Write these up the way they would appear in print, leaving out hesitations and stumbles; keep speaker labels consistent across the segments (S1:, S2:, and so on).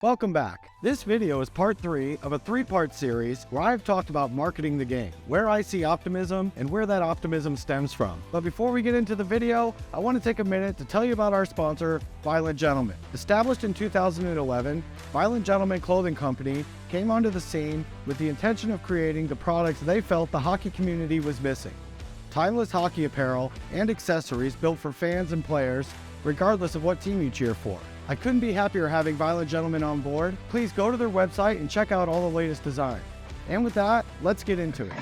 S1: Welcome back. This video is part 3 of a 3-part series where I've talked about marketing the game, where I see optimism, and where that optimism stems from. But before we get into the video, I want to take a minute to tell you about our sponsor, Violent Gentleman. Established in 2011, Violent Gentleman Clothing Company came onto the scene with the intention of creating the products they felt the hockey community was missing. Timeless hockey apparel and accessories built for fans and players, regardless of what team you cheer for. I couldn't be happier having Violent Gentleman on board. Please go to their website and check out all the latest design. And with that, let's get into it.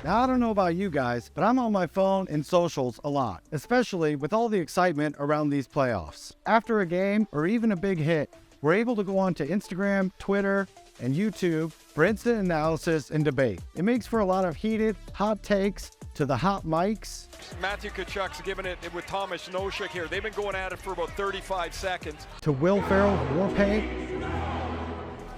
S1: Now, I don't know about you guys, but I'm on my phone and socials a lot, especially with all the excitement around these playoffs. After a game or even a big hit, we're able to go on to Instagram, Twitter, and YouTube for instant analysis and debate. It makes for a lot of heated, hot takes to the hot mics.
S2: Matthew Tkachuk's giving it with Thomas Nosek here. They've been going at it for about 35 seconds.
S1: To Will Ferrell's war paint.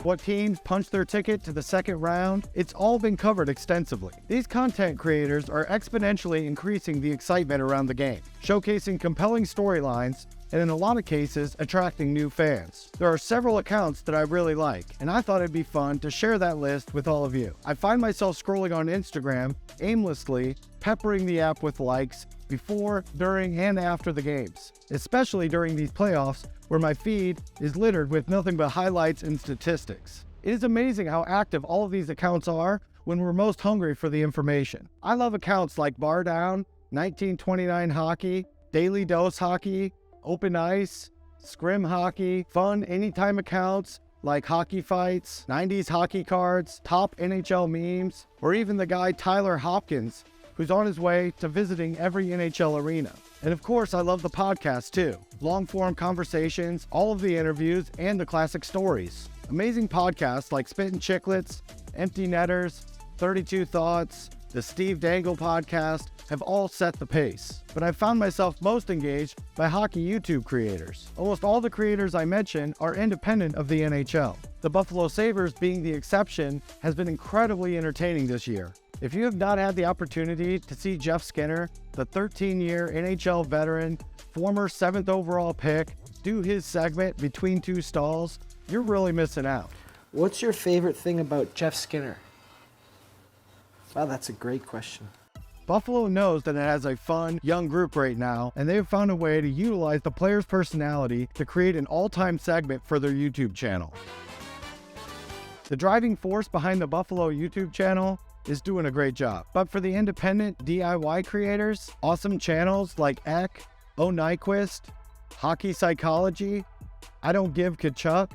S1: What teams punch their ticket to the second round. It's all been covered extensively. These content creators are exponentially increasing the excitement around the game, showcasing compelling storylines, and in a lot of cases, attracting new fans. There are several accounts that I really like, and I thought it'd be fun to share that list with all of you. I find myself scrolling on Instagram, aimlessly, peppering the app with likes before, during, and after the games, especially during these playoffs where my feed is littered with nothing but highlights and statistics. It is amazing how active all of these accounts are when we're most hungry for the information. I love accounts like Bar Down, 1929 Hockey, Daily Dose Hockey, Open Ice, Scrim Hockey, fun anytime accounts like Hockey Fights, 90s Hockey Cards, top NHL memes, or even the guy Tyler Hopkins, who's on his way to visiting every NHL arena. And of course, I love the podcast too. Long-form conversations, all of the interviews, and the classic stories. Amazing podcasts like Spittin' Chicklets, Empty Netters, 32 Thoughts, the Steve Dangle podcast have all set the pace. But I've found myself most engaged by hockey YouTube creators. Almost all the creators I mention are independent of the NHL. The Buffalo Sabres being the exception has been incredibly entertaining this year. If you have not had the opportunity to see Jeff Skinner, the 13-year NHL veteran, former 7th overall pick, do his segment Between Two Stalls, you're really missing out.
S3: What's your favorite thing about Jeff Skinner? Wow, that's a great question.
S1: Buffalo knows that it has a fun, young group right now, and they've found a way to utilize the player's personality to create an all-time segment for their YouTube channel. The driving force behind the Buffalo YouTube channel is doing a great job. But for the independent DIY creators, awesome channels like Eck, O Nyquist, Hockey Psychology, I Don't Give Kachuk,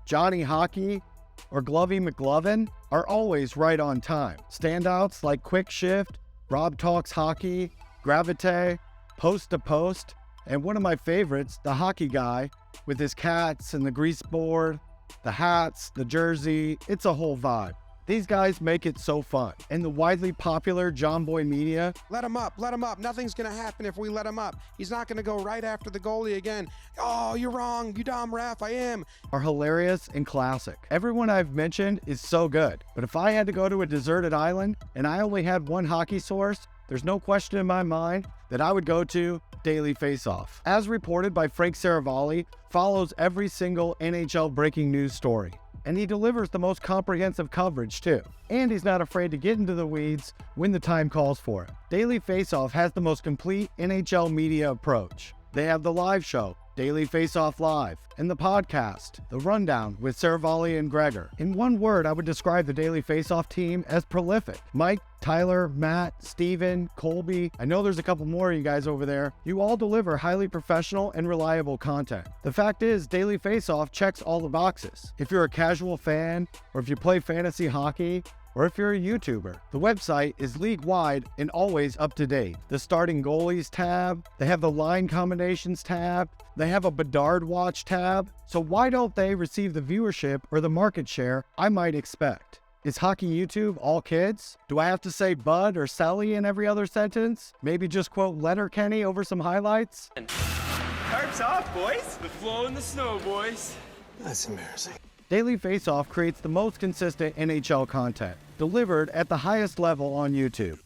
S1: Johnny Hockey, or Glovey McGlovin are always right on time. Standouts like Quick Shift, Rob Talks Hockey, Gravite, Post to Post, and one of my favorites, the Hockey Guy, with his cats and the grease board, the hats, the jersey, it's a whole vibe. These guys make it so fun. And the widely popular John Boy Media.
S4: Let him up. Nothing's going to happen if we let him up. He's not going to go right after the goalie again. Oh, you're wrong. You dumb ref. I am.
S1: Are hilarious and classic. Everyone I've mentioned is so good. But if I had to go to a deserted island and I only had one hockey source, there's no question in my mind that I would go to Daily Faceoff. As reported by Frank Saravalli, follows every single NHL breaking news story. And he delivers the most comprehensive coverage too. And he's not afraid to get into the weeds when the time calls for it. Daily Faceoff has the most complete NHL media approach. They have the live show, Daily Faceoff Live, and the podcast, The Rundown with Saravalli and Gregor. In one word, I would describe the Daily Faceoff team as prolific. Mike, Tyler, Matt, Steven, Colby, I know there's a couple more of you guys over there. You all deliver highly professional and reliable content. The fact is, Daily Faceoff checks all the boxes. If you're a casual fan, or if you play fantasy hockey, or if you're a YouTuber. The website is league-wide and always up to date. The starting goalies tab, they have the line combinations tab, they have a Bedard watch tab. So why don't they receive the viewership or the market share I might expect? Is hockey YouTube all kids? Do I have to say Bud or Sally in every other sentence? Maybe just quote Letterkenny over some highlights?
S5: Tarps off, boys. The flow in the snow, boys.
S3: That's embarrassing.
S1: Daily Faceoff creates the most consistent NHL content, delivered at the highest level on YouTube.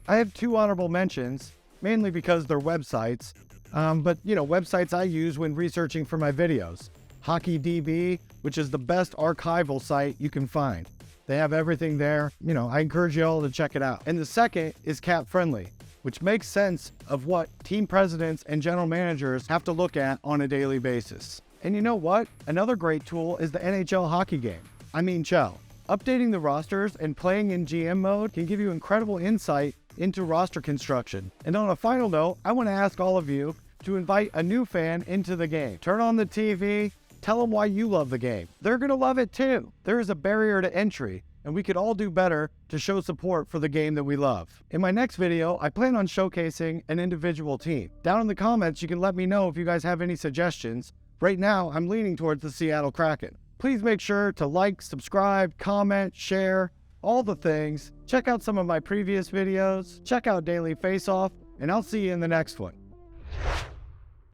S1: I have 2 honorable mentions, mainly because they're websites, but websites I use when researching for my videos. Hockey DB, which is the best archival site you can find. They have everything there. I encourage you all to check it out. And the second is Cap Friendly, which makes sense of what team presidents and general managers have to look at on a daily basis. And you know what? Another great tool is the NHL hockey game. Chell. Updating the rosters and playing in GM mode can give you incredible insight into roster construction. And on a final note, I want to ask all of you to invite a new fan into the game. Turn on the TV, tell them why you love the game. They're going to love it too. There is a barrier to entry, and we could all do better to show support for the game that we love. In my next video, I plan on showcasing an individual team. Down in the comments, you can let me know if you guys have any suggestions. Right now, I'm leaning towards the Seattle Kraken. Please make sure to like, subscribe, comment, share, all the things. Check out some of my previous videos, check out Daily Face Off, and I'll see you in the next one.